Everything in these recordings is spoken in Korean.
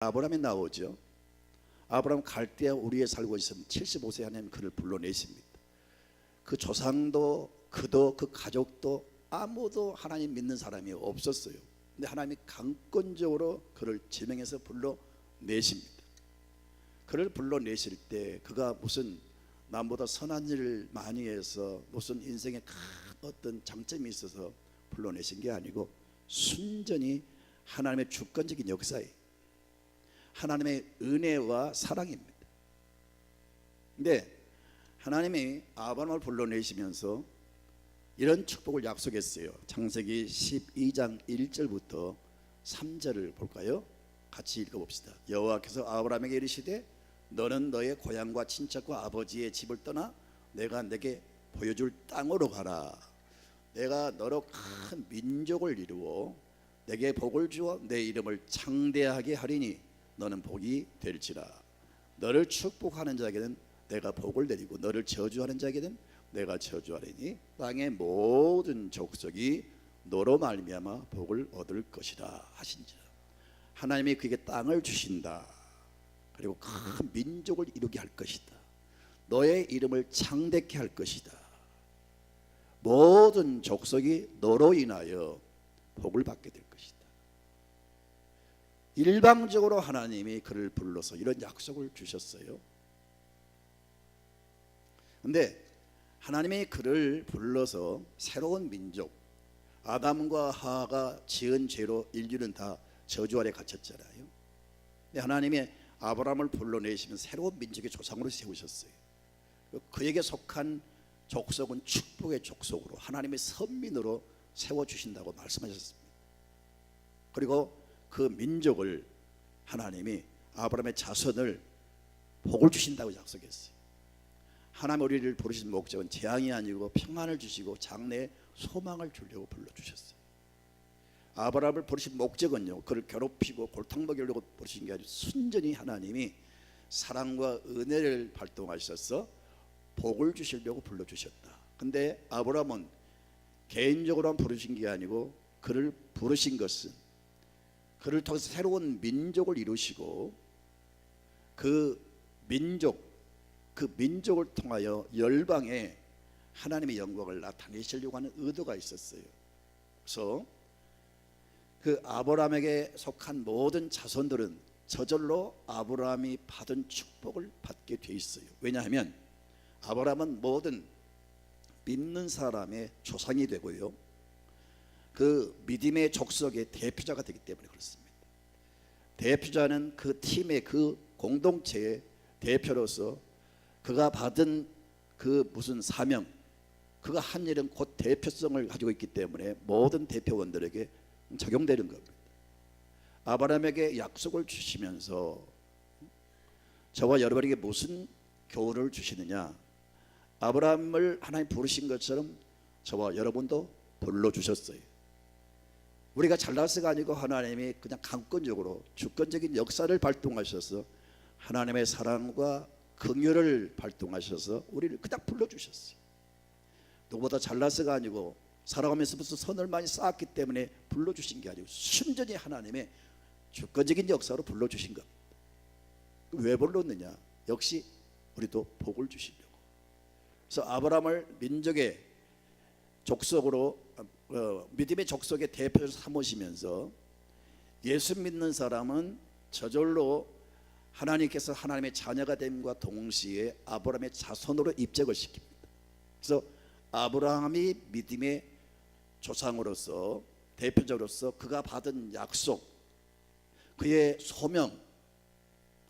아브라함이 나오죠. 아브라함 갈대아 우리에 살고 있으면 75세 하나님 그를 불러내십니다. 그 조상도 그도 그 가족도 아무도 하나님 믿는 사람이 없었어요. 근데 하나님이 강권적으로 그를 지명해서 불러내십니다. 그를 불러내실 때 그가 무슨 남보다 선한 일을 많이 해서 무슨 인생에 큰 어떤 장점이 있어서 불러내신 게 아니고 순전히 하나님의 주권적인 역사에 하나님의 은혜와 사랑입니다. 근데 하나님이 아브라함을 불러내시면서 이런 축복을 약속했어요. 창세기 12장 1절부터 3절을 볼까요? 같이 읽어봅시다. 여호와께서 아브라함에게 이르시되 너는 너의 고향과 친척과 아버지의 집을 떠나 내가 내게 보여줄 땅으로 가라. 내가 너로 큰 민족을 이루어 내게 복을 주어 내 이름을 창대하게 하리니 너는 복이 될지라. 너를 축복하는 자에게는 내가 복을 내리고 너를 저주하는 자에게는 내가 저주하리니 땅의 모든 족속이 너로 말미암아 복을 얻을 것이라 하신지라. 하나님이 그에게 땅을 주신다. 그리고 큰 민족을 이루게 할 것이다. 너의 이름을 창대케 할 것이다. 모든 족속이 너로 인하여 복을 받게 될 것이다. 일방적으로 하나님이 그를 불러서 이런 약속을 주셨어요. 근데 하나님이 그를 불러서 새로운 민족, 아담과 하와가 지은 죄로 인류는 다 저주 아래 갇혔잖아요. 근데 하나님이 아브라함을 불러내시면 새로운 민족의 조상으로 세우셨어요. 그에게 속한 족속은 축복의 족속으로 하나님의 선민으로 세워주신다고 말씀하셨습니다. 그리고 그 민족을 하나님이 아브라함의 자손을 복을 주신다고 약속했어요. 하나님 우리를 부르신 목적은 재앙이 아니고 평안을 주시고 장래에 소망을 주려고 불러주셨어요. 아브라함을 부르신 목적은요, 그를 괴롭히고 골탕 먹이려고 부르신 게 아니라 순전히 하나님이 사랑과 은혜를 발동하셔서 복을 주시려고 불러주셨다. 근데 아브라함은 개인적으로만 부르신 게 아니고 그를 부르신 것은 그를 통해서 새로운 민족을 이루시고 그 민족을 통하여 열방에 하나님의 영광을 나타내시려고 하는 의도가 있었어요. 그래서 그 아브라함에게 속한 모든 자손들은 저절로 아브라함이 받은 축복을 받게 돼 있어요. 왜냐하면 아브라함은 모든 믿는 사람의 조상이 되고요, 그 믿음의 족속의 대표자가 되기 때문에 그렇습니다. 대표자는 그 팀의 그 공동체의 대표로서 그가 받은 그 무슨 사명, 그가 한 일은 곧 대표성을 가지고 있기 때문에 모든 대표원들에게 적용되는 겁니다. 아브라함에게 약속을 주시면서 저와 여러분에게 무슨 교훈을 주시느냐? 아브라함을 하나님 부르신 것처럼 저와 여러분도 불러주셨어요. 우리가 잘나서가 아니고 하나님이 그냥 강권적으로 주권적인 역사를 발동하셔서 하나님의 사랑과 긍휼을 발동하셔서 우리를 그냥 불러주셨어요. 누구보다 잘나서가 아니고 살아가면서 무슨 선을 많이 쌓았기 때문에 불러주신 게 아니고 순전히 하나님의 주권적인 역사로 불러주신 겁니다. 왜 불렀느냐? 역시 우리도 복을 주시려고. 그래서 아브라함을 민족의 족속으로 믿음의 족속의 대표로 삼으시면서 예수 믿는 사람은 저절로 하나님께서 하나님의 자녀가 됨과 동시에 아브라함의 자손으로 입적을 시킵니다. 그래서 아브라함이 믿음의 조상으로서 대표자로서 그가 받은 약속, 그의 소명,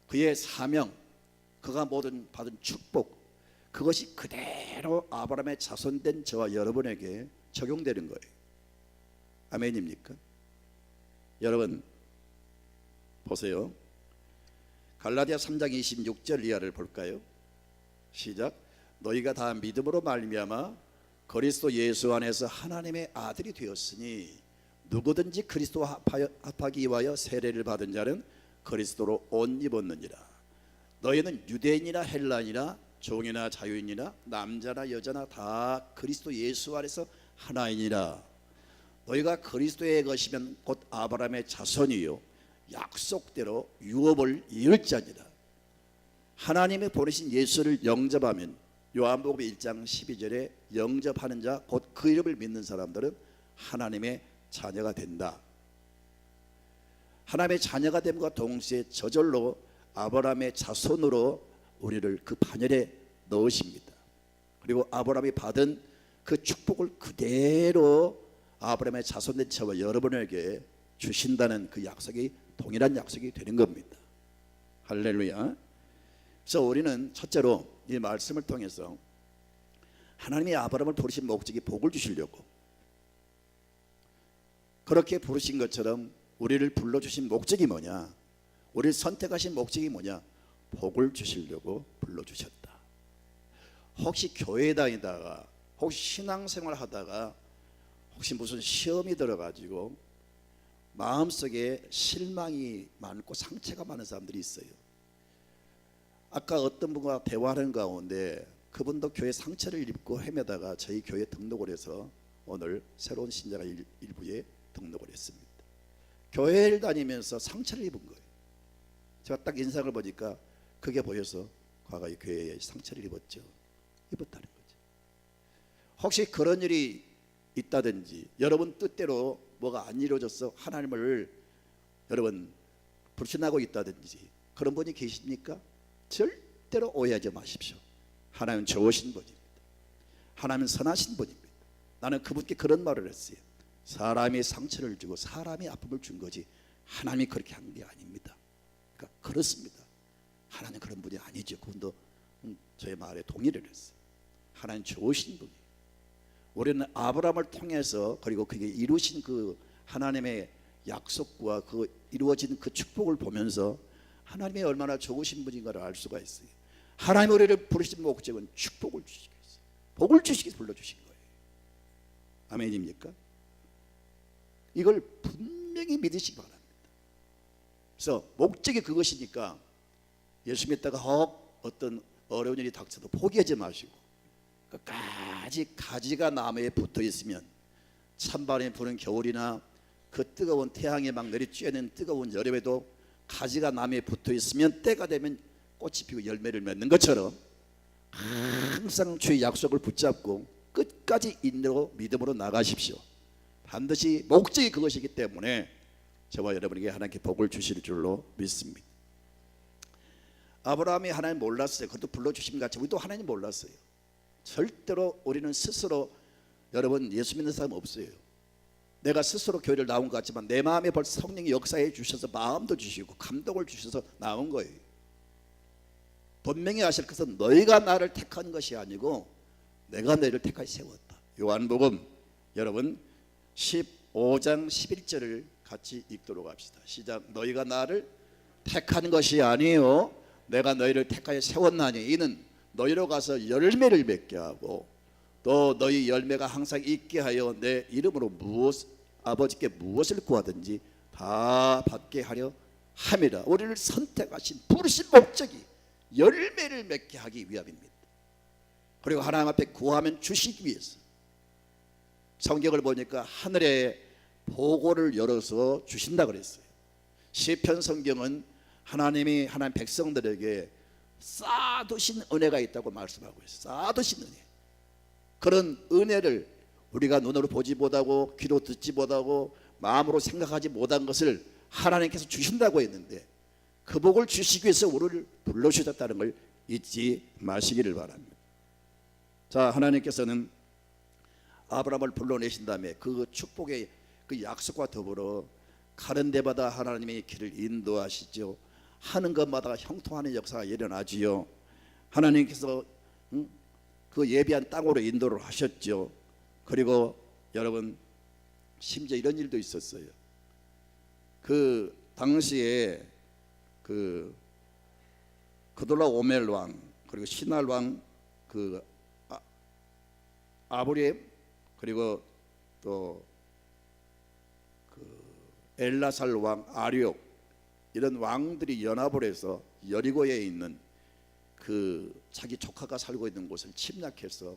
그의 사명, 그가 모든 받은 축복, 그것이 그대로 아브라함의 자손된 저와 여러분에게 적용되는 거예요. 아멘입니까? 여러분 보세요. 갈라디아 3장 26절 이하를 볼까요? 시작. 너희가 다 믿음으로 말미암아 그리스도 예수 안에서 하나님의 아들이 되었으니 누구든지 그리스도 합하기 위하여 세례를 받은 자는 그리스도로 옷 입었느니라. 너희는 유대인이나 헬라인이나 종이나 자유인이나 남자나 여자나 다 그리스도 예수 안에서 하나이니라. 너희가 그리스도의 것이면 곧 아브라함의 자손이요 약속대로 유업을 이을지어니라. 하나님이 보내신 예수를 영접하면 요한복음 1장 12절에 영접하는 자 곧 그 이름을 믿는 사람들은 하나님의 자녀가 된다. 하나님의 자녀가 됨과 동시에 저절로 아브라함의 자손으로 우리를 그 반열에 넣으십니다. 그리고 아브라함이 받은 그 축복을 그대로 아브라함의 자손된 저와 여러분에게 주신다는 그 약속이 동일한 약속이 되는 겁니다. 할렐루야. 그래서 우리는 첫째로 이 말씀을 통해서 하나님이 아브라함을 부르신 목적이 복을 주시려고, 그렇게 부르신 것처럼 우리를 불러주신 목적이 뭐냐, 우리를 선택하신 목적이 뭐냐, 복을 주시려고 불러주셨다. 혹시 교회 다니다가, 혹시 신앙생활 하다가 혹시 무슨 시험이 들어가지고 마음속에 실망이 많고 상처가 많은 사람들이 있어요. 아까 어떤 분과 대화하는 가운데 그분도 교회 상처를 입고 헤매다가 저희 교회에 등록을 해서 오늘 새로운 신자가 일부에 등록을 했습니다. 교회를 다니면서 상처를 입은 거예요. 제가 딱 인상을 보니까 그게 보여서 과거에 교회에 상처를 입었다는 거죠. 혹시 그런 일이 있다든지 여러분 뜻대로 뭐가 안 이루어져서 하나님을 여러분 불신하고 있다든지 그런 분이 계십니까? 절대로 오해하지 마십시오. 하나님은 좋으신 분입니다. 하나님은 선하신 분입니다. 나는 그분께 그런 말을 했어요. 사람이 상처를 주고 사람이 아픔을 준 거지 하나님이 그렇게 한 게 아닙니다. 그러니까 그렇습니다. 하나님 그런 분이 아니죠. 그분도 저의 말에 동의를 했어요. 하나님 좋으신 분이에요. 우리는 아브라함을 통해서 그리고 그게 이루신 그 하나님의 약속과 그 이루어진 그 축복을 보면서 하나님이 얼마나 좋으신 분인가를 알 수가 있어요. 하나님 우리를 부르신 목적은 축복을 주시기 위해서, 복을 주시기 위해서 불러주신 거예요. 아멘입니까? 이걸 분명히 믿으시기 바랍니다. 그래서 목적이 그것이니까 예수 믿다가 혹 어떤 어려운 일이 닥쳐도 포기하지 마시고 끝까지 가지가 나무에 붙어 있으면 찬바람이 부는 겨울이나 그 뜨거운 태양에 막 내리쬐는 뜨거운 여름에도 가지가 나무에 붙어 있으면 때가 되면 꽃이 피고 열매를 맺는 것처럼 항상 주의 약속을 붙잡고 끝까지 인내로 믿음으로 나가십시오. 반드시 목적이 그것이기 때문에 저와 여러분에게 하나님께 복을 주실 줄로 믿습니다. 아브라함이 하나님 몰랐어요. 그것도 불러주심 같이 우리도 하나님 몰랐어요. 절대로 우리는 스스로, 여러분 예수 믿는 사람 없어요. 내가 스스로 교회를 나온 것 같지만 내 마음에 벌써 성령이 역사해 주셔서 마음도 주시고 감동을 주셔서 나온 거예요. 분명히 아실 것은 너희가 나를 택한 것이 아니고 내가 너희를 택하여 세웠다. 요한복음 여러분 15장 11절을 같이 읽도록 합시다. 시작. 너희가 나를 택한 것이 아니요 내가 너희를 택하여 세웠나니 이는 너희로 가서 열매를 맺게 하고 또 너희 열매가 항상 있게 하여 내 이름으로 아버지께 무엇을 구하든지 다 받게 하려 함이라. 우리를 선택하신 부르신 목적이 열매를 맺게 하기 위함입니다. 그리고 하나님 앞에 구하면 주시기 위해서. 성경을 보니까 하늘에 보고를 열어서 주신다 그랬어요. 시편 성경은 하나님이 하나님 백성들에게 쌓아두신 은혜가 있다고 말씀하고 있어요. 쌓아두신 은혜. 그런 은혜를 우리가 눈으로 보지 못하고 귀로 듣지 못하고 마음으로 생각하지 못한 것을 하나님께서 주신다고 했는데 그 복을 주시기 위해서 우리를 불러주셨다는 걸 잊지 마시기를 바랍니다. 자, 하나님께서는 아브라함을 불러내신 다음에 그 축복의 그 약속과 더불어 가는 데마다 하나님의 길을 인도하시죠. 하는 것마다 형통하는 역사가 일어나지요. 하나님께서 그 예비한 땅으로 인도를 하셨죠. 그리고 여러분 심지어 이런 일도 있었어요. 그 당시에 그 그돌라 오멜 왕 그리고 시날 왕 그 아브림 그리고 또 그 엘라살 왕 아리옥 이런 왕들이 연합을 해서 여리고에 있는 그 자기 조카가 살고 있는 곳을 침략해서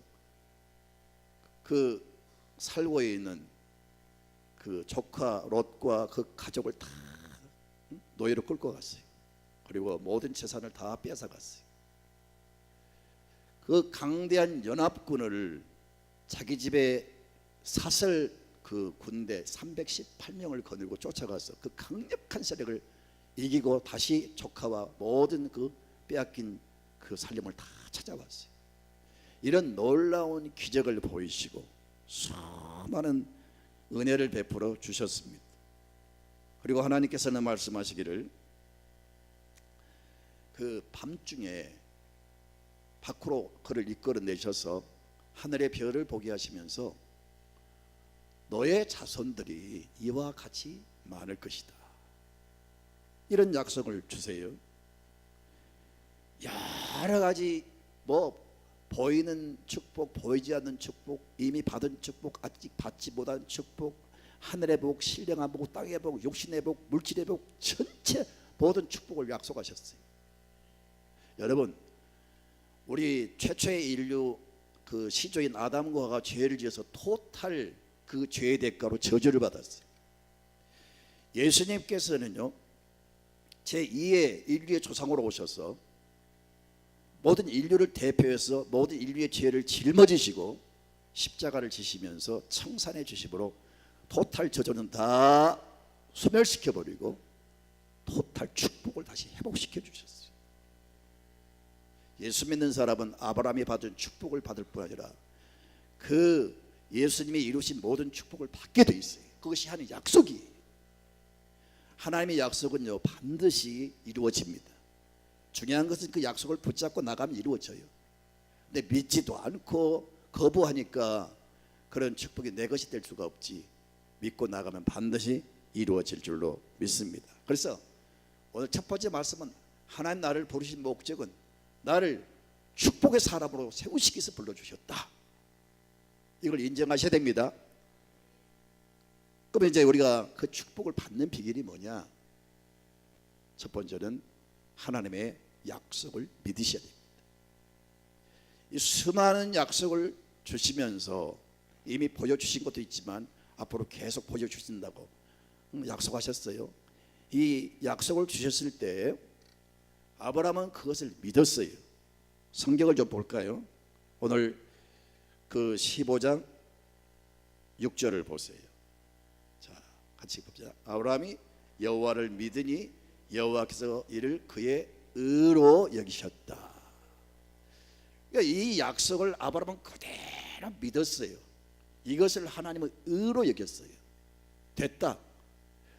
그 살고 있는 그 조카 롯과 그 가족을 다 노예로 끌고 갔어요. 그리고 모든 재산을 다 뺏어갔어요. 그 강대한 연합군을 자기 집에 사설 그 군대 318명을 거느리고 쫓아가서 그 강력한 세력을 이기고 다시 조카와 모든 그 빼앗긴 그 살림을 다 찾아왔어요. 이런 놀라운 기적을 보이시고 수많은 은혜를 베풀어 주셨습니다. 그리고 하나님께서는 말씀하시기를 그 밤중에 밖으로 그를 이끌어내셔서 하늘의 별을 보게 하시면서 너의 자손들이 이와 같이 많을 것이다, 이런 약속을 주세요. 여러 가지 뭐 보이는 축복, 보이지 않는 축복, 이미 받은 축복, 아직 받지 못한 축복, 하늘의 복, 신령한 복, 땅의 복, 육신의 복, 물질의 복, 전체 모든 축복을 약속하셨어요. 여러분, 우리 최초의 인류 그 시조인 아담과 하와가 죄를 지어서 토탈 그 죄의 대가로 저주를 받았어요. 예수님께서는요 제2의 인류의 조상으로 오셔서 모든 인류를 대표해서 모든 인류의 죄를 짊어지시고 십자가를 지시면서 청산해 주심으로 토탈 저주는 다 소멸시켜버리고 토탈 축복을 다시 회복시켜 주셨어요. 예수 믿는 사람은 아브라함이 받은 축복을 받을 뿐 아니라 그 예수님이 이루신 모든 축복을 받게 돼 있어요. 그것이 하는 약속이에요. 하나님의 약속은요 반드시 이루어집니다. 중요한 것은 그 약속을 붙잡고 나가면 이루어져요. 근데 믿지도 않고 거부하니까 그런 축복이 내 것이 될 수가 없지. 믿고 나가면 반드시 이루어질 줄로 믿습니다. 그래서 오늘 첫 번째 말씀은 하나님 나를 부르신 목적은 나를 축복의 사람으로 세우시기 위해서 불러주셨다, 이걸 인정하셔야 됩니다. 그럼 이제 우리가 그 축복을 받는 비결이 뭐냐? 첫 번째는 하나님의 약속을 믿으셔야 됩니다. 이 수많은 약속을 주시면서 이미 보여주신 것도 있지만 앞으로 계속 보여주신다고 약속하셨어요. 이 약속을 주셨을 때 아브라함은 그것을 믿었어요. 성경을 좀 볼까요? 오늘 그 15장 6절을 보세요. 자, 같이 봅시다. 아브라함이 여호와를 믿으니 여호와께서 이를 그의 의로 여기셨다. 그러니까 이 약속을 아브라함은 그대로 믿었어요. 이것을 하나님은 의로 여겼어요. 됐다,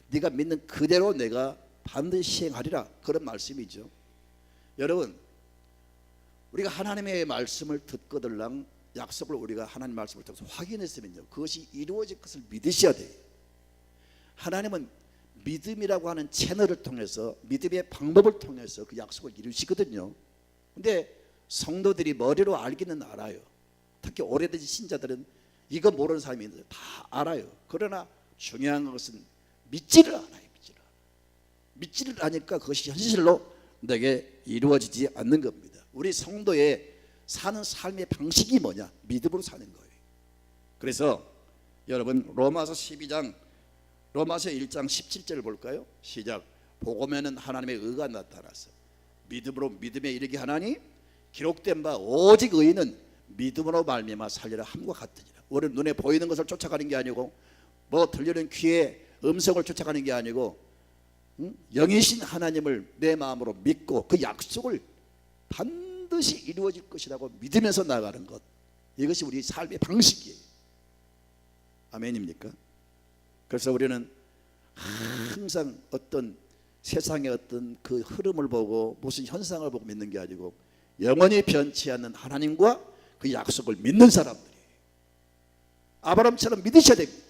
네가 믿는 그대로 내가 반드시 시행하리라, 그런 말씀이죠. 여러분, 우리가 하나님의 말씀을 듣거들랑 약속을 우리가 하나님 말씀을 통해서 확인했으면요 그것이 이루어질 것을 믿으셔야 돼요. 하나님은 믿음이라고 하는 채널을 통해서, 믿음의 방법을 통해서 그 약속을 이루시거든요. 근데 성도들이 머리로 알기는 알아요. 특히 오래된 신자들은 이거 모르는 사람이 있는데 다 알아요. 그러나 중요한 것은 믿지를 않아요. 믿지를 않으니까 그것이 현실로 내게 이루어지지 않는 겁니다. 우리 성도의 사는 삶의 방식이 뭐냐? 믿음으로 사는 거예요. 그래서 여러분 로마서 12장, 로마서 1장 17절을 볼까요? 시작. 복음에는 하나님의 의가 나타나서 믿음으로 믿음에 이르게 하나니 기록된 바 오직 의인은 믿음으로 말미암아 살리라 함과 같으니라. 우리는 눈에 보이는 것을 쫓아가는 게 아니고 뭐 들리는 귀의 음성을 쫓아가는 게 아니고 영이신 하나님을 내 마음으로 믿고 그 약속을 반드시 이루어질 것이라고 믿으면서 나가는 것, 이것이 우리 삶의 방식이에요. 아멘입니까? 그래서 우리는 항상 어떤 세상의 어떤 그 흐름을 보고 무슨 현상을 보고 믿는 게 아니고 영원히 변치 않는 하나님과 그 약속을 믿는 사람들이에요. 아브라함처럼 믿으셔야 됩니다.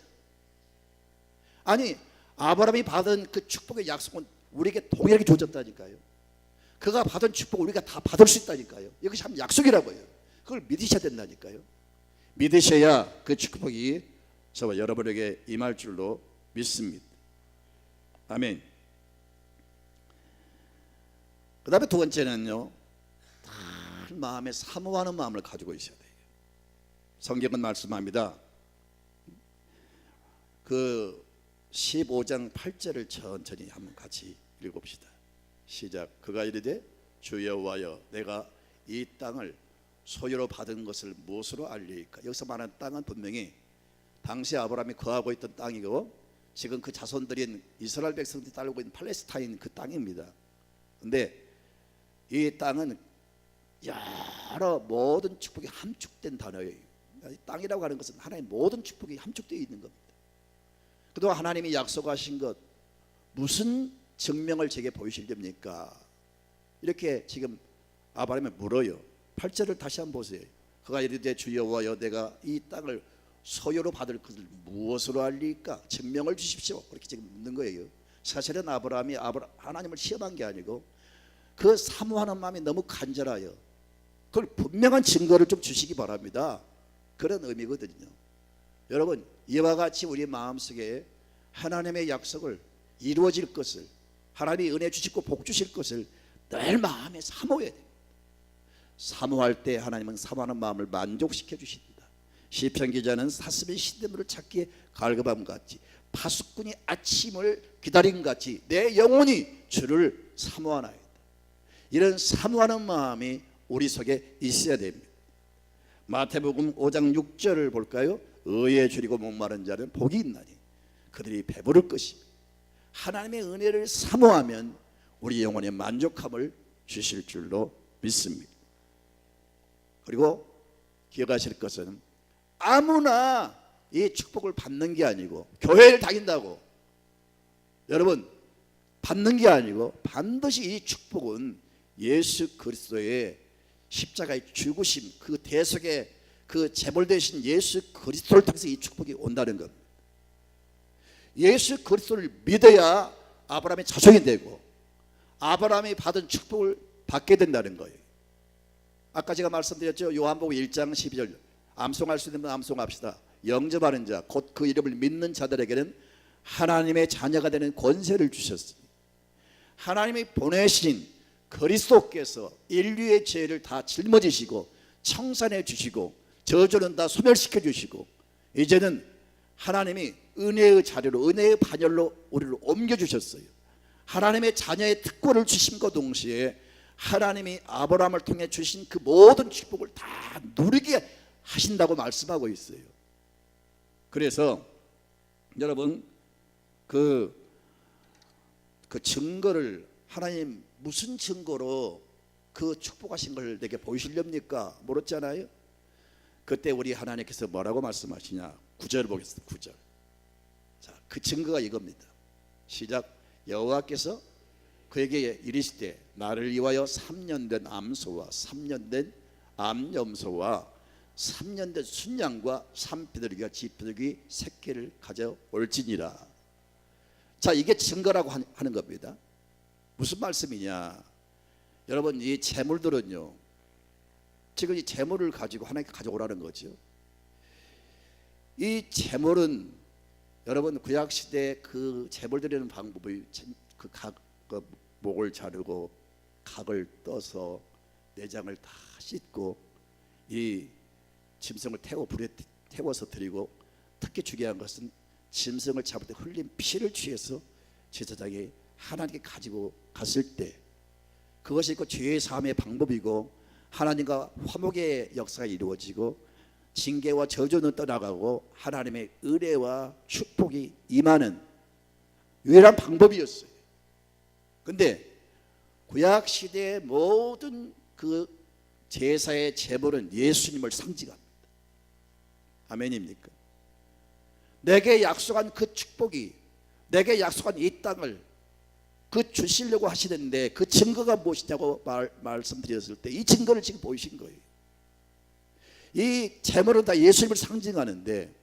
아니, 아브라함이 받은 그 축복의 약속은 우리에게 동일하게 주어졌다니까요. 그가 받은 축복을 우리가 다 받을 수 있다니까요. 이것이 참 약속이라고요. 그걸 믿으셔야 된다니까요. 믿으셔야 그 축복이 저와 여러분에게 임할 줄로 믿습니다. 아멘. 그 다음에 두 번째는요, 늘 마음에 사모하는 마음을 가지고 있어야 돼요. 성경은 말씀합니다. 그 15장 8절을 천천히 한번 같이 읽어봅시다. 시작. 그가 이르되 주 여호와여 내가 이 땅을 소유로 받은 것을 무엇으로 알리이까. 여기서 말하는 땅은 분명히 당시 아브라함이 거하고 있던 땅이고 지금 그 자손들인 이스라엘 백성들이 따르고 있는 팔레스타인 그 땅입니다. 근데 이 땅은 여러 모든 축복이 함축된 단어예요. 땅이라고 하는 것은 하나님의 모든 축복이 함축되어 있는 겁니다. 그동안 하나님이 약속하신 것 무슨 증명을 제게 보이시렵니까? 이렇게 지금 아브라함이 물어요. 8절을 다시 한번 보세요. 그가 이르되 주 여호와여 내가 이 땅을 소유로 받을 것을 무엇으로 알리까? 증명을 주십시오. 그렇게 지금 묻는 거예요. 사실은 아브라함이 하나님을 시험한 게 아니고 그 사모하는 마음이 너무 간절하여 그걸 분명한 증거를 좀 주시기 바랍니다. 그런 의미거든요. 여러분 이와 같이 우리 마음속에 하나님의 약속을 이루어질 것을 하나님이 은혜 주시고 복 주실 것을 늘 마음에 사모해야 됩니다. 사모할 때 하나님은 사모하는 마음을 만족시켜 주십니다. 시편 기자는 사슴이 신대물을 찾기에 갈급함 같이 파수꾼이 아침을 기다림 같이 내 영혼이 주를 사모하나이다. 이런 사모하는 마음이 우리 속에 있어야 됩니다. 마태복음 5장 6절을 볼까요? 의에 줄이고 목마른 자는 복이 있나니 그들이 배부를 것입니다. 하나님의 은혜를 사모하면 우리 영혼에 만족함을 주실 줄로 믿습니다. 그리고 기억하실 것은 아무나 이 축복을 받는 게 아니고 교회를 다닌다고 여러분 받는 게 아니고 반드시 이 축복은 예수 그리스도의 십자가의 죽으심 그 대속의 그 제물 되신 예수 그리스도를 통해서 이 축복이 온다는 겁니다. 예수 그리스도를 믿어야 아브라함의 자손이 되고 아브라함이 받은 축복을 받게 된다는 거예요. 아까 제가 말씀드렸죠. 요한복음 1장 12절 암송할 수 있는 분 암송합시다. 영접하는 자 곧 그 이름을 믿는 자들에게는 하나님의 자녀가 되는 권세를 주셨으니 하나님이 보내신 그리스도께서 인류의 죄를 다 짊어지시고 청산해 주시고 저주는 다 소멸시켜 주시고 이제는 하나님이 은혜의 자료로 은혜의 반열로 우리를 옮겨주셨어요. 하나님의 자녀의 특권을 주심과 동시에 하나님이 아브라함을 통해 주신 그 모든 축복을 다 누리게 하신다고 말씀하고 있어요. 그래서 여러분 그 증거를 하나님 무슨 증거로 그 축복하신 걸 내게 보이시렵니까? 물었잖아요. 그때 우리 하나님께서 뭐라고 말씀하시냐? 9절 보겠습니다. 9절. 자, 그 증거가 이겁니다. 시작. 여호와께서 그에게 이르시되 나를 위하여 3년 된 암소와 3년 된 암염소와 3년 된 순양과 3피들기와 지피들기 새끼를 가져올지니라. 자, 이게 증거라고 하는 겁니다. 무슨 말씀이냐? 여러분 이 재물들은요 지금 이 재물을 가지고 하나님께 가져오라는 거죠. 이 재물은 여러분 구약시대 그 재물 드리는 방법이 그 목을 자르고 각을 떠서 내장을 다 씻고 이 짐승을 불에 태워서 드리고 특히 중요한 것은 짐승을 잡을 때 흘린 피를 취해서 제사장이 하나님께 가지고 갔을 때 그것이 그 죄의 사함의 방법이고 하나님과 화목의 역사가 이루어지고 징계와 저주는 떠나가고 하나님의 은혜와 축복이 임하는 유일한 방법이었어요. 근데 구약시대의 모든 그 제사의 제물은 예수님을 상징합니다. 아멘입니까? 내게 약속한 그 축복이 내게 약속한 이 땅을 그 주시려고 하시는데 그 증거가 무엇이냐고 말씀드렸을 때 이 증거를 지금 보이신 거예요. 이 제물은 다 예수님을 상징하는데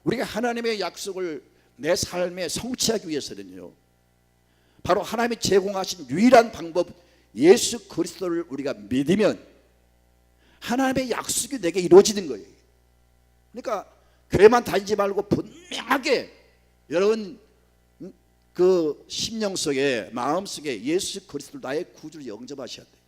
우리가 하나님의 약속을 내 삶에 성취하기 위해서는요 바로 하나님이 제공하신 유일한 방법 예수 그리스도를 우리가 믿으면 하나님의 약속이 내게 이루어지는 거예요. 그러니까 교회만 다니지 말고 분명하게 여러분 그 심령 속에 마음 속에 예수 그리스도를 나의 구주로 영접하셔야 돼요.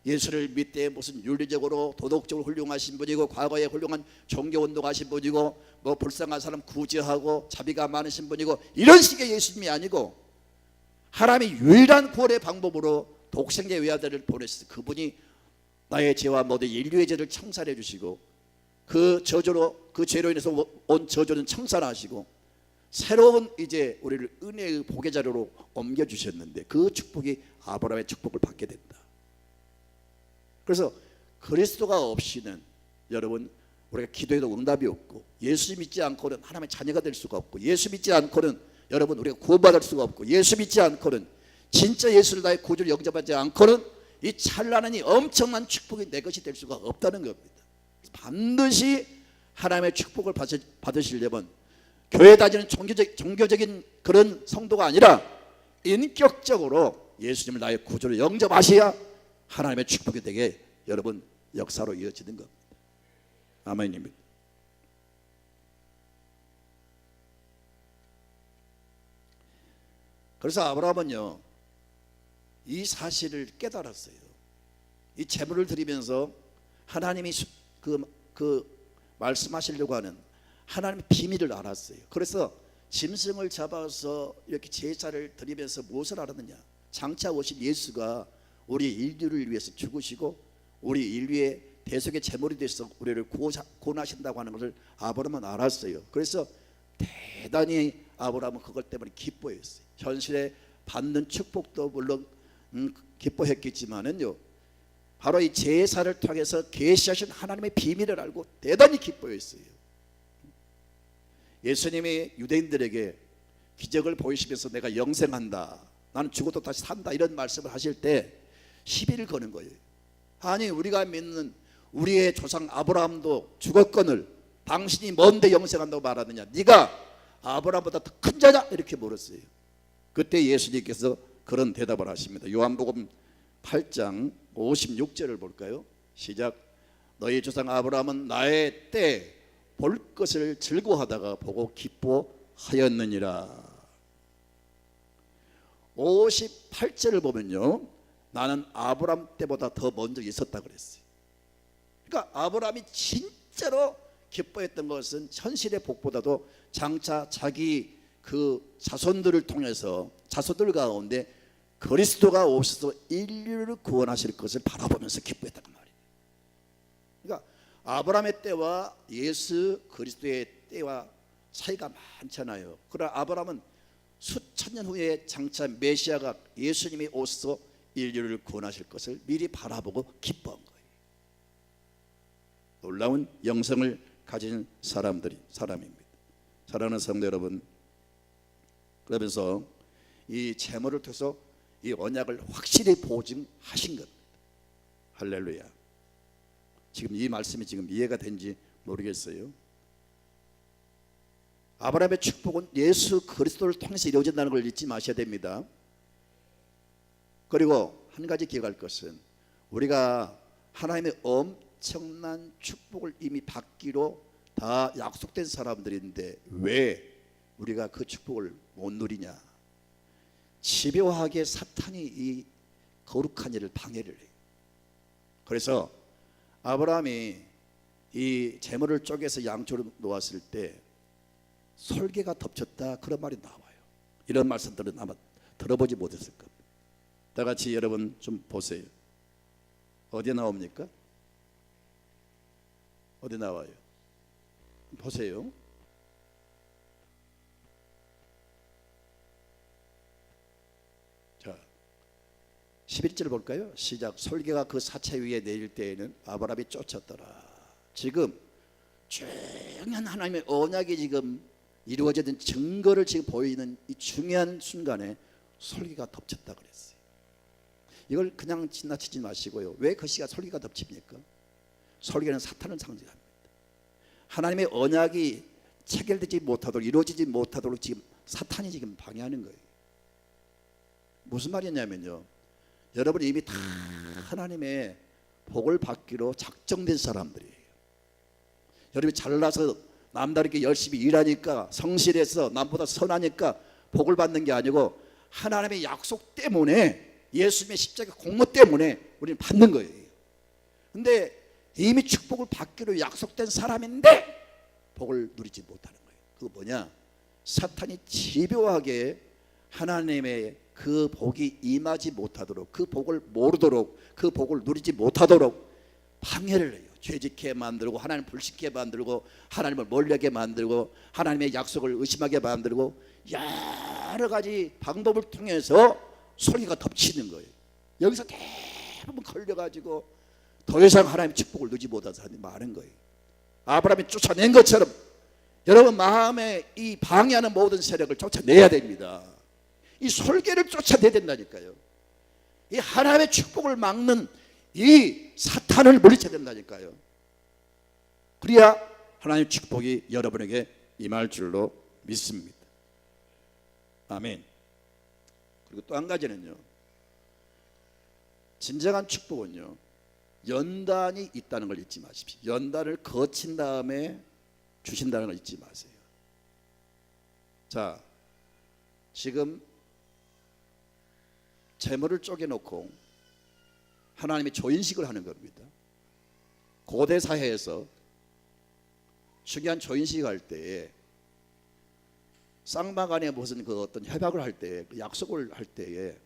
예수를 믿되 무슨 윤리적으로 도덕적으로 훌륭하신 분이고 과거에 훌륭한 종교운동하신 분이고 뭐 불쌍한 사람 구제하고 자비가 많으신 분이고 이런 식의 예수님이 아니고 하나님이 유일한 구원의 방법으로 독생자 외아들을 보내셨어요. 그분이 나의 죄와 모든 인류의 죄를 청산해 주시고 그 죄로 인해서 온 저주는 청산하시고 새로운 이제 우리를 은혜의 복의 자리로 옮겨 주셨는데 그 축복이 아브라함의 축복을 받게 된다. 그래서 그리스도가 없이는 여러분 우리가 기도해도 응답이 없고, 예수 믿지 않고는 하나님의 자녀가 될 수가 없고, 예수 믿지 않고는 여러분 우리가 구원받을 수가 없고, 예수 믿지 않고는 진짜 예수를 나의 구주로 영접하지 않고는 이 찬란한 이 엄청난 축복이 내 것이 될 수가 없다는 겁니다. 반드시 하나님의 축복을 받으시려면 교회 다니는 종교적인 그런 성도가 아니라 인격적으로 예수님을 나의 구주로 영접하셔야 하나님의 축복이 되게 여러분 역사로 이어지는 겁니다. 아멘입니다. 그래서 아브라함은요 이 사실을 깨달았어요. 이 제물을 드리면서 하나님이 말씀하시려고 하는 하나님의 비밀을 알았어요. 그래서 짐승을 잡아서 이렇게 제사를 드리면서 무엇을 알았느냐? 장차 오신 예수가 우리 인류를 위해서 죽으시고 우리 인류의 대속의 제물이 되어서 우리를 구원하신다고 하는 것을 아브라함은 알았어요. 그래서 대단히 아브라함은 그것 때문에 기뻐했어요. 현실에 받는 축복도 물론 기뻐했겠지만은요 바로 이 제사를 통해서 계시하신 하나님의 비밀을 알고 대단히 기뻐했어요. 예수님이 유대인들에게 기적을 보이시면서 내가 영생한다, 나는 죽어도 다시 산다 이런 말씀을 하실 때 시비를 거는 거예요. 아니 우리가 믿는 우리의 조상 아브라함도 죽었거늘 당신이 뭔데 영생한다고 말하느냐? 네가 아브라함보다 더 큰 자냐? 이렇게 물었어요. 그때 예수님께서 그런 대답을 하십니다. 요한복음 8장 56절을 볼까요? 시작. 너희 조상 아브라함은 나의 때 볼 것을 즐거워하다가 보고 기뻐하였느니라. 58절을 보면요 나는 아브라함 때보다 더 먼저 있었다 그랬어요. 그러니까 아브라함이 진짜로 기뻐했던 것은 현실의 복보다도 장차 자기 그 자손들을 통해서 자손들 가운데 그리스도가 오셔서 인류를 구원하실 것을 바라보면서 기뻐했단 말이에요. 그러니까 아브라함의 때와 예수 그리스도의 때와 차이가 많잖아요. 그러나 아브라함은 수천 년 후에 장차 메시아가 예수님이 오셔서 인류를 구원하실 것을 미리 바라보고 기뻐한 거예요. 놀라운 영성을 가진 사람입니다. 사랑하는 성도 여러분, 그러면서 이 제물을 통해서 이 언약을 확실히 보증하신 겁니다. 할렐루야. 지금 이 말씀이 지금 이해가 된지 모르겠어요. 아브라함의 축복은 예수 그리스도를 통해서 이루어진다는 걸 잊지 마셔야 됩니다. 그리고 한 가지 기억할 것은 우리가 하나님의 엄청난 축복을 이미 받기로 다 약속된 사람들인데 왜 우리가 그 축복을 못 누리냐? 집요하게 사탄이 이 거룩한 일을 방해를 해요. 그래서 아브라함이 이 제물을 쪼개서 양쪽으로 놓았을 때 솔개가 덮쳤다 그런 말이 나와요. 이런 말씀들은 아마 들어보지 못했을 겁니다. 다 같이 여러분 좀 보세요. 어디에 나옵니까? 어디 나와요? 보세요. 자, 11절 볼까요? 시작. 솔개가 그 사체 위에 내릴 때에는 아브라함이 쫓았더라. 지금 중요한 하나님의 언약이 지금 이루어지는 증거를 지금 보이는 이 중요한 순간에 솔개가 덮쳤다 그랬어요. 이걸 그냥 지나치지 마시고요. 왜 그 시가 솔개가 덮칩니까? 솔개는 사탄을 상징합니다. 하나님의 언약이 체결되지 못하도록 이루어지지 못하도록 지금 사탄이 지금 방해하는 거예요. 무슨 말이냐면요, 여러분이 이미 다 하나님의 복을 받기로 작정된 사람들이에요. 여러분이 잘나서 남다르게 열심히 일하니까 성실해서 남보다 선하니까 복을 받는 게 아니고 하나님의 약속 때문에 예수님의 십자가 공로 때문에 우리는 받는 거예요. 근데 이미 축복을 받기로 약속된 사람인데 복을 누리지 못하는 거예요. 그거 뭐냐? 사탄이 집요하게 하나님의 그 복이 임하지 못하도록, 그 복을 모르도록, 그 복을 누리지 못하도록 방해를 해요. 죄짓게 만들고, 하나님 불신게 만들고, 하나님을 멀리하게 만들고, 하나님의 약속을 의심하게 만들고, 여러 가지 방법을 통해서 설교가 덮치는 거예요. 여기서 대부분 걸려가지고 더 이상 하나님의 축복을 누리지 못한 사람이 많은 거예요. 아브라함이 쫓아낸 것처럼 여러분 마음에 이 방해하는 모든 세력을 쫓아내야 됩니다. 이 설계를 쫓아내야 된다니까요. 이 하나님의 축복을 막는 이 사탄을 물리쳐야 된다니까요. 그래야 하나님의 축복이 여러분에게 임할 줄로 믿습니다. 아멘. 그리고 또 한 가지는요, 진정한 축복은요, 연단이 있다는 걸 잊지 마십시오. 연단을 거친 다음에 주신다는 걸 잊지 마세요. 자, 지금 재물을 쪼개놓고 하나님이 조인식을 하는 겁니다. 고대 사회에서 중요한 조인식을 할 때에 쌍방간에 무슨 그 어떤 협약을 할 때, 그 약속을 할 때에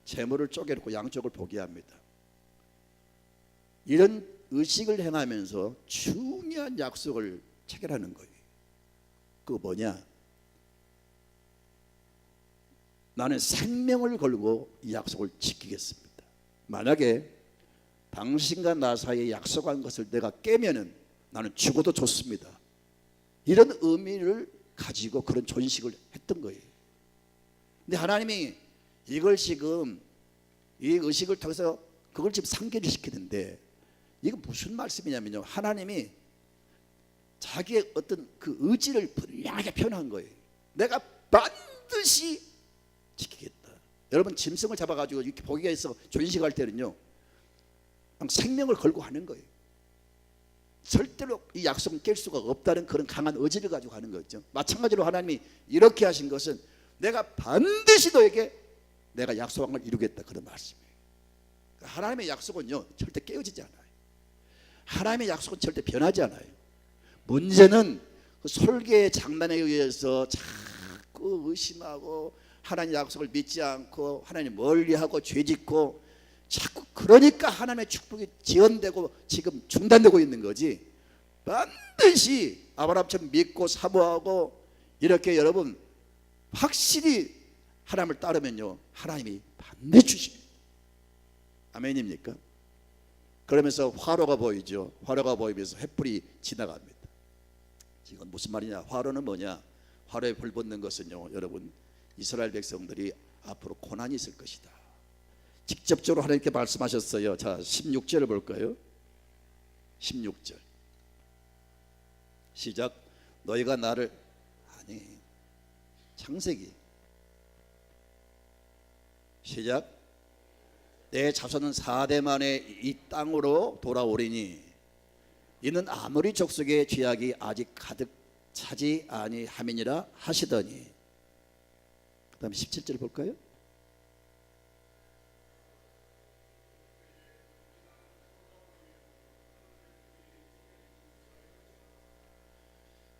재물을 쪼개놓고 양쪽을 보게 합니다. 이런 의식을 행하면서 중요한 약속을 체결하는 거예요. 그거 뭐냐? 나는 생명을 걸고 이 약속을 지키겠습니다. 만약에 당신과 나 사이에 약속한 것을 내가 깨면은 나는 죽어도 좋습니다. 이런 의미를 가지고 그런 존식을 했던 거예요. 근데 하나님이 이걸 지금 이 의식을 통해서 그걸 지금 상기를 시키는데, 이거 무슨 말씀이냐면요, 하나님이 자기의 어떤 그 의지를 분명하게 표현한 거예요. 내가 반드시 지키겠다. 여러분 짐승을 잡아가지고 이렇게 보기에서 존식할 때는요, 생명을 걸고 하는 거예요. 절대로 이 약속은 깰 수가 없다는 그런 강한 의지를 가지고 하는 거죠. 마찬가지로 하나님이 이렇게 하신 것은 내가 반드시 너에게 내가 약속한 걸 이루겠다, 그런 말씀이에요. 하나님의 약속은요 절대 깨어지지 않아요. 하나님의 약속은 절대 변하지 않아요. 문제는 그 설계의 장난에 의해서 자꾸 의심하고 하나님 약속을 믿지 않고 하나님 멀리하고 죄짓고, 자꾸 그러니까 하나님의 축복이 지연되고 지금 중단되고 있는 거지. 반드시 아브라함처럼 믿고 사모하고 이렇게 여러분 확실히 하나님을 따르면요, 하나님이 반드시 주십니다. 아멘입니까? 그러면서 화로가 보이죠. 화로가 보이면서 횃불이 지나갑니다. 지금 무슨 말이냐? 화로는 뭐냐? 화로에 불 붙는 것은요, 여러분 이스라엘 백성들이 앞으로 고난이 있을 것이다. 직접적으로 하나님께 말씀하셨어요. 자, 16절을 볼까요? 16절 시작. 너희가 나를, 아니 창세기 시작. 내 자손은 4대 만에 이 땅으로 돌아오리니 이는 아모리 족속의 죄악이 아직 가득 차지 아니함이니라 하시더니, 그 다음에 17절 볼까요?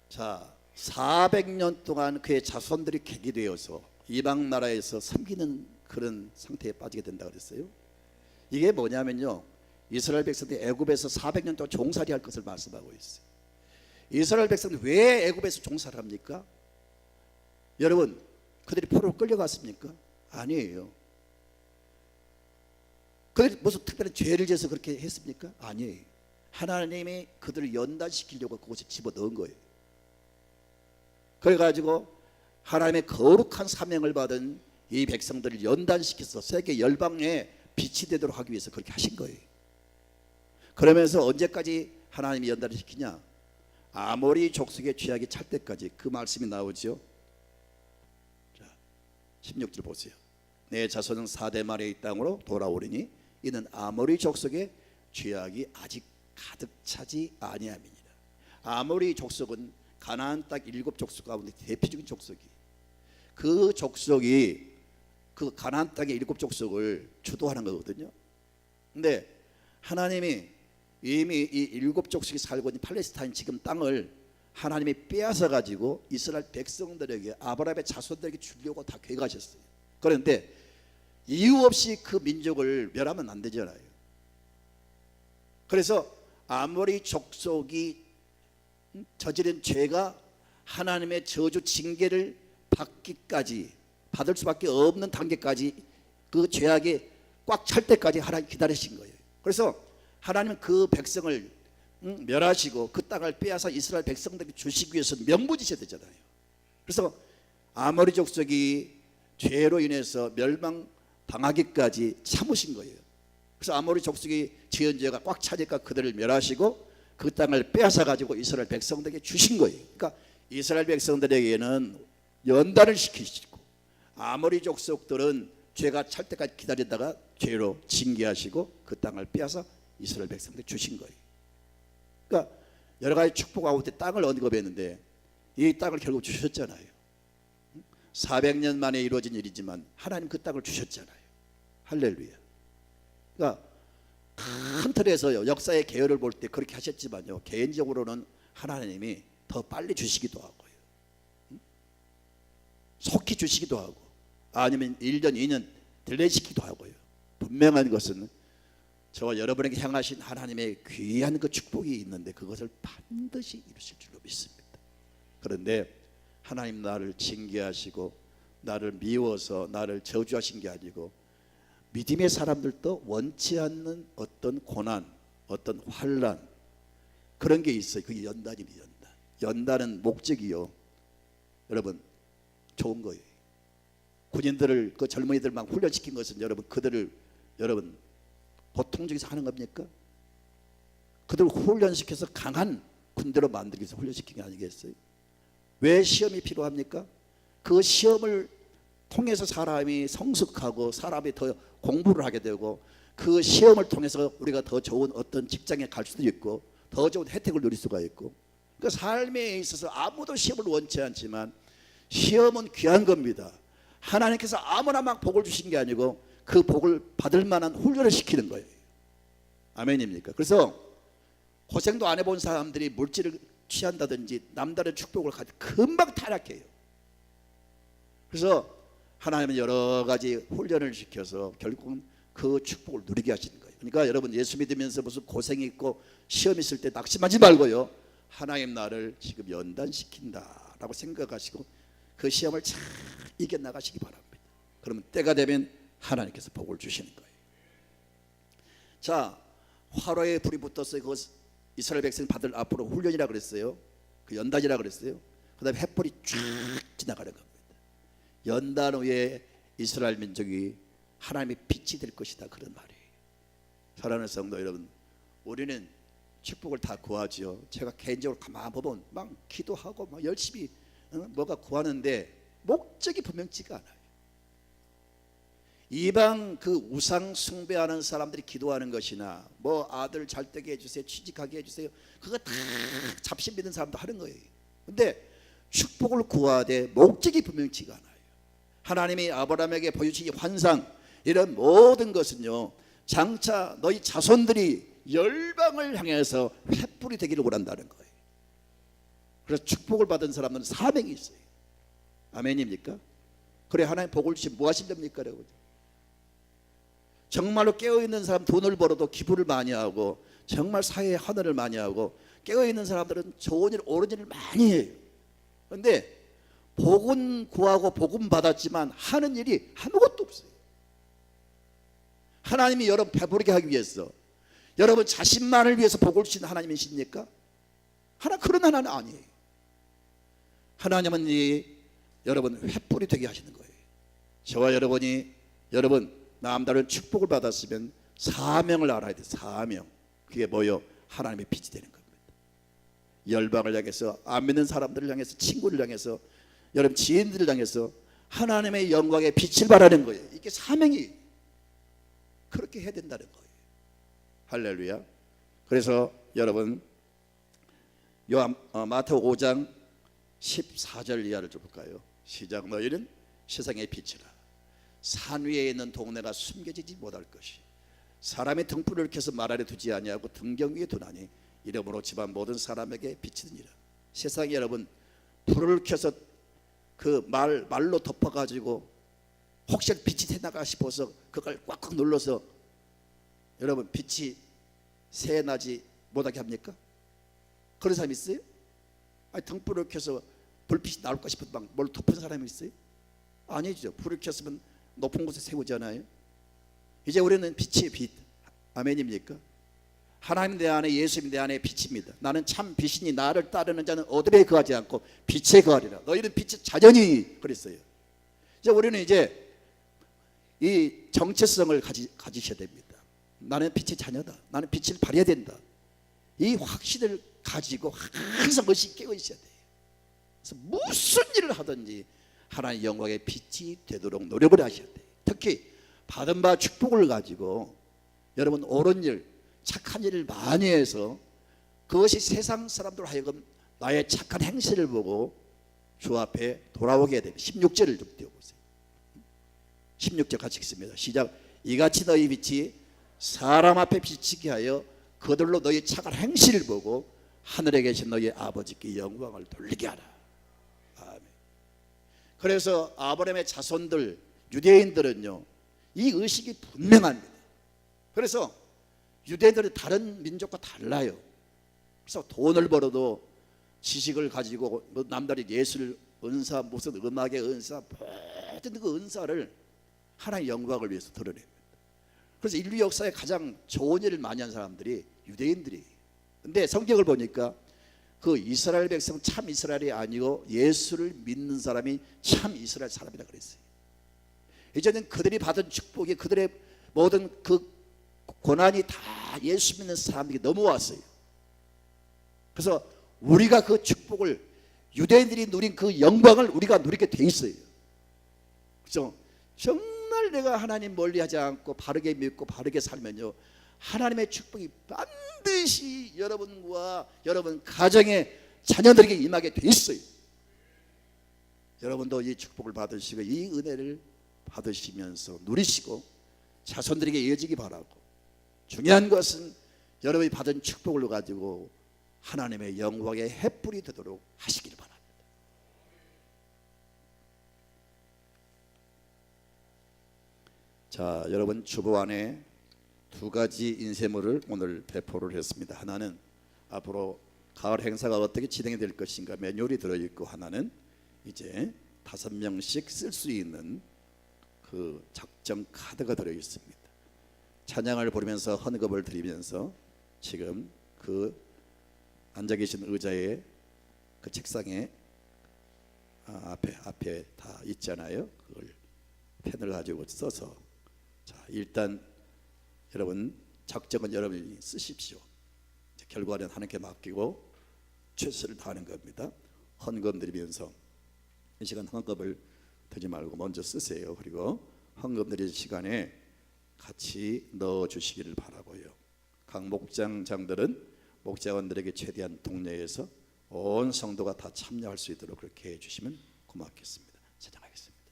자, 400년 동안 그의 자손들이 객이 되어서 이방 나라에서 섬기는 그런 상태에 빠지게 된다 그랬어요. 이게 뭐냐면요, 이스라엘 백성들이 애굽에서 400년 동안 종살이 할 것을 말씀하고 있어요. 이스라엘 백성들이 왜 애굽에서 종살을 합니까? 여러분, 그들이 포로로 끌려갔습니까? 아니에요. 그들이 무슨 특별한 죄를 지어서 그렇게 했습니까? 아니에요. 하나님이 그들을 연단시키려고 그곳에 집어넣은 거예요. 그래가지고 하나님의 거룩한 사명을 받은 이 백성들을 연단시켜서 세계 열방에 빛이 되도록 하기 위해서 그렇게 하신 거예요. 그러면서 언제까지 하나님이 연단을 시키냐? 아모리 족속의 죄악이 찰 때까지. 그 말씀이 나오죠. 자, 16절 보세요. 내 자손은 4대 말의 이 땅으로 돌아오리니 이는 아모리 족속의 죄악이 아직 가득 차지 아니함이니라. 아모리 족속은 가나안 땅 7족속 가운데 대표적인 족속이, 그 족속이 그 가나안 땅의 7족속을 주도하는 거거든요. 근데 하나님이 이미 이 7족속이 살고 있는 팔레스타인 지금 땅을 하나님이 빼앗아 가지고 이스라엘 백성들에게, 아브라함의 자손들에게 주려고 다 계획하셨어요. 그런데 이유 없이 그 민족을 멸하면 안 되잖아요. 그래서 아모리 족속이 저지른 죄가 하나님의 저주 징계를 받을 수밖에 없는 단계까지, 그 죄악이 꽉 찰 때까지 하나님 기다리신 거예요. 그래서 하나님은 그 백성을 멸하시고 그 땅을 빼앗아 이스라엘 백성들에게 주시기 위해서 명부지셔야 되잖아요. 그래서 아모리 족속이 죄로 인해서 멸망당하기까지 참으신 거예요. 그래서 아모리 족속이 지은 죄가 꽉 차니까 그들을 멸하시고 그 땅을 빼앗아 가지고 이스라엘 백성들에게 주신 거예요. 그러니까 이스라엘 백성들에게는 연단을 시키시고, 아모리 족속들은 죄가 찰 때까지 기다리다가 죄로 징계하시고 그 땅을 빼앗아 이스라엘 백성들에게 주신 거예요. 그러니까 여러 가지 축복 가운데 땅을 언급했는데 이 땅을 결국 주셨잖아요. 400년 만에 이루어진 일이지만 하나님 그 땅을 주셨잖아요. 할렐루야. 그러니까 큰 틀에서요, 역사의 계열을 볼 때 그렇게 하셨지만요, 개인적으로는 하나님이 더 빨리 주시기도 하고요, 속히 주시기도 하고, 아니면 1년 2년 딜레이시키기도 하고요. 분명한 것은 저와 여러분에게 향하신 하나님의 귀한 그 축복이 있는데 그것을 반드시 이루실 줄로 믿습니다. 그런데 하나님 나를 징계하시고 나를 미워서 나를 저주하신 게 아니고, 믿음의 사람들도 원치 않는 어떤 고난, 어떤 환난, 그런 게 있어요. 그게 연단입니다. 연단은 목적이요, 여러분, 좋은 거예요. 군인들을, 그 젊은이들 막 훈련시킨 것은 여러분, 그들을 여러분 고통 중에서 하는 겁니까? 그들을 훈련시켜서 강한 군대로 만들기 위해서 훈련시킨 게 아니겠어요? 왜 시험이 필요합니까? 그 시험을 통해서 사람이 성숙하고 사람이 더 공부를 하게 되고, 그 시험을 통해서 우리가 더 좋은 어떤 직장에 갈 수도 있고 더 좋은 혜택을 누릴 수가 있고, 그 삶에 있어서 아무도 시험을 원치 않지만 시험은 귀한 겁니다. 하나님께서 아무나 막 복을 주신 게 아니고 그 복을 받을 만한 훈련을 시키는 거예요. 아멘입니까? 그래서 고생도 안 해본 사람들이 물질을 취한다든지 남다른 축복을 가지고 금방 타락해요. 그래서 하나님은 여러 가지 훈련을 시켜서 결국은 그 축복을 누리게 하시는 거예요. 그러니까 여러분, 예수 믿으면서 무슨 고생이 있고 시험 있을 때 낙심하지 말고요, 하나님 나를 지금 연단시킨다라고 생각하시고 그 시험을 잘 이겨나가시기 바랍니다. 그러면 때가 되면 하나님께서 복을 주시는 거예요. 자, 화로에 불이 붙었어요. 그 이스라엘 백성이 받을 앞으로 훈련이라 그랬어요. 그 연단이라 그랬어요. 그 다음에 햇불이 쫙 지나가는 겁니다. 연단 후에 이스라엘 민족이 하나님의 빛이 될 것이다, 그런 말이에요. 사랑하는 성도 여러분, 우리는 축복을 다 구하죠. 제가 개인적으로 가만 보면 막 기도하고 막 열심히 뭐가 구하는데 목적이 분명치가 않아요. 이방 그 우상 숭배하는 사람들이 기도하는 것이나 뭐 아들 잘 되게 해주세요, 취직하게 해주세요, 그거 다 잡신 믿는 사람도 하는 거예요. 근데 축복을 구하되 목적이 분명치가 않아요. 하나님이 아브라함에게 보여주신 환상, 이런 모든 것은요, 장차 너희 자손들이 열방을 향해서 횃불이 되기를 원한다는 거예요. 그래서 축복을 받은 사람은 사명이 있어요. 아멘입니까? 그래 하나님 복을 주시면 뭐 하신답니까? 정말로 깨어있는 사람 돈을 벌어도 기부를 많이 하고 정말 사회에 헌언을 많이 하고 깨어있는 사람들은 좋은 일 옳은 일을 많이 해요. 그런데 복은 구하고 복은 받았지만 하는 일이 아무것도 없어요. 하나님이 여러분 배부르게 하기 위해서, 여러분 자신만을 위해서 복을 주신 하나님이십니까? 그런 하나는 아니에요. 하나님은 여러분 횃불이 되게 하시는 거예요. 저와 여러분이 남다른 축복을 받았으면 사명을 알아야 돼요. 사명. 그게 뭐요? 하나님의 빛이 되는 겁니다. 열방을 향해서, 안 믿는 사람들을 향해서, 친구를 향해서, 여러분 지인들을 향해서 하나님의 영광의 빛을 발하는 거예요. 이게 사명이 그렇게 해야 된다는 거예요. 할렐루야. 그래서 여러분 마태오 5장 14절 이하를 좀 볼까요? 시작. 너희는 세상의 빛이라. 산 위에 있는 동네가 숨겨지지 못할 것이, 사람의 등불을 켜서 말 아래 두지 아니하고 등경 위에 두나니 이러므로 집안 모든 사람에게 비치느니라. 세상에 여러분 불을 켜서 그 말로 덮어가지고 혹시 빛이 새나가 싶어서 그걸 꽉꽉 눌러서 여러분 빛이 새나지 못하게 합니까? 그런 사람이 있어요? 아니, 등불을 켜서 불빛이 나올까 싶어서 막 뭘 덮은 사람이 있어요? 아니죠. 불을 켰으면 높은 곳에 세우잖아요. 이제 우리는 빛이에요. 빛. 아멘입니까? 하나님 내 안에, 예수님 내 안에 빛입니다. 나는 참 빛이니 나를 따르는 자는 어둠에 거하지 않고 빛에 거하리라. 너희는 빛의 자녀니 그랬어요. 이제 우리는 이제 이 정체성을 가지셔야 됩니다. 나는 빛의 자녀다. 나는 빛을 발해야 된다. 이 확신을 가지고 항상 의식 깨어 있어야 돼요. 그래서 무슨 일을 하든지 하나님의 영광의 빛이 되도록 노력을 하셔야 돼요. 특히 받은 바 축복을 가지고 여러분 옳은 일, 착한 일을 많이 해서 그것이 세상 사람들 하여금 나의 착한 행실을 보고 주 앞에 돌아오게 됩니다. 16절을 좀 띄워보세요. 16절 같이 읽습니다. 시작. 이같이 너희 빛이 사람 앞에 비치게 하여 그들로 너희 착한 행실을 보고 하늘에 계신 너희 아버지께 영광을 돌리게 하라. 아멘. 그래서 아브라함의 자손들 유대인들은요 이 의식이 분명합니다. 그래서 유대인들은 다른 민족과 달라요. 그래서 돈을 벌어도 지식을 가지고 뭐 남다른 예술 은사, 무슨 음악의 은사, 모든 그 은사를 하나님의 영광을 위해서 드러냅니다. 그래서 인류 역사에 가장 좋은 일을 많이 한 사람들이 유대인들이에요. 근데 성경을 보니까 그 이스라엘 백성 참 이스라엘이 아니고 예수를 믿는 사람이 참 이스라엘 사람이라 그랬어요. 이제는 그들이 받은 축복이 그들의 모든 그 고난이 다 예수 믿는 사람에게 넘어왔어요. 그래서 우리가 그 축복을 유대인들이 누린 그 영광을 우리가 누리게 돼 있어요. 그렇죠? 정말 내가 하나님 멀리하지 않고 바르게 믿고 바르게 살면요 하나님의 축복이 반드시 여러분과 여러분 가정의 자녀들에게 임하게 돼 있어요. 여러분도 이 축복을 받으시고 이 은혜를 받으시면서 누리시고 자손들에게 이어지기 바라고, 중요한 것은 여러분이 받은 축복을 가지고 하나님의 영광의 횃불이 되도록 하시기를 바랍니다. 자, 여러분 주보 안에 두 가지 인쇄물을 오늘 배포를 했습니다. 하나는 앞으로 가을 행사가 어떻게 진행이 될 것인가 매뉴얼이 들어있고, 하나는 이제 5명씩 쓸 수 있는 그 작정 카드가 들어있습니다. 찬양을 부르면서 헌금을 드리면서 지금 그 앉아 계신 의자에 그 책상에 앞에 다 있잖아요. 그걸 펜을 가지고 써서, 자, 일단 여러분 작정은 여러분이 쓰십시오. 결과는 하나님께 맡기고 최선을 다하는 겁니다. 헌금 드리면서 이 시간 헌금을 드리지 말고 먼저 쓰세요. 그리고 헌금 드리는 시간에 같이 넣어 주시기를 바라고요. 각 목장장들은 목자원들에게 최대한 독려해서 온 성도가 다 참여할 수 있도록 그렇게 해주시면 고맙겠습니다. 찬양하겠습니다.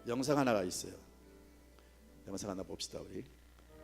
영상 하나가 있어요. 영상 하나 봅시다 우리.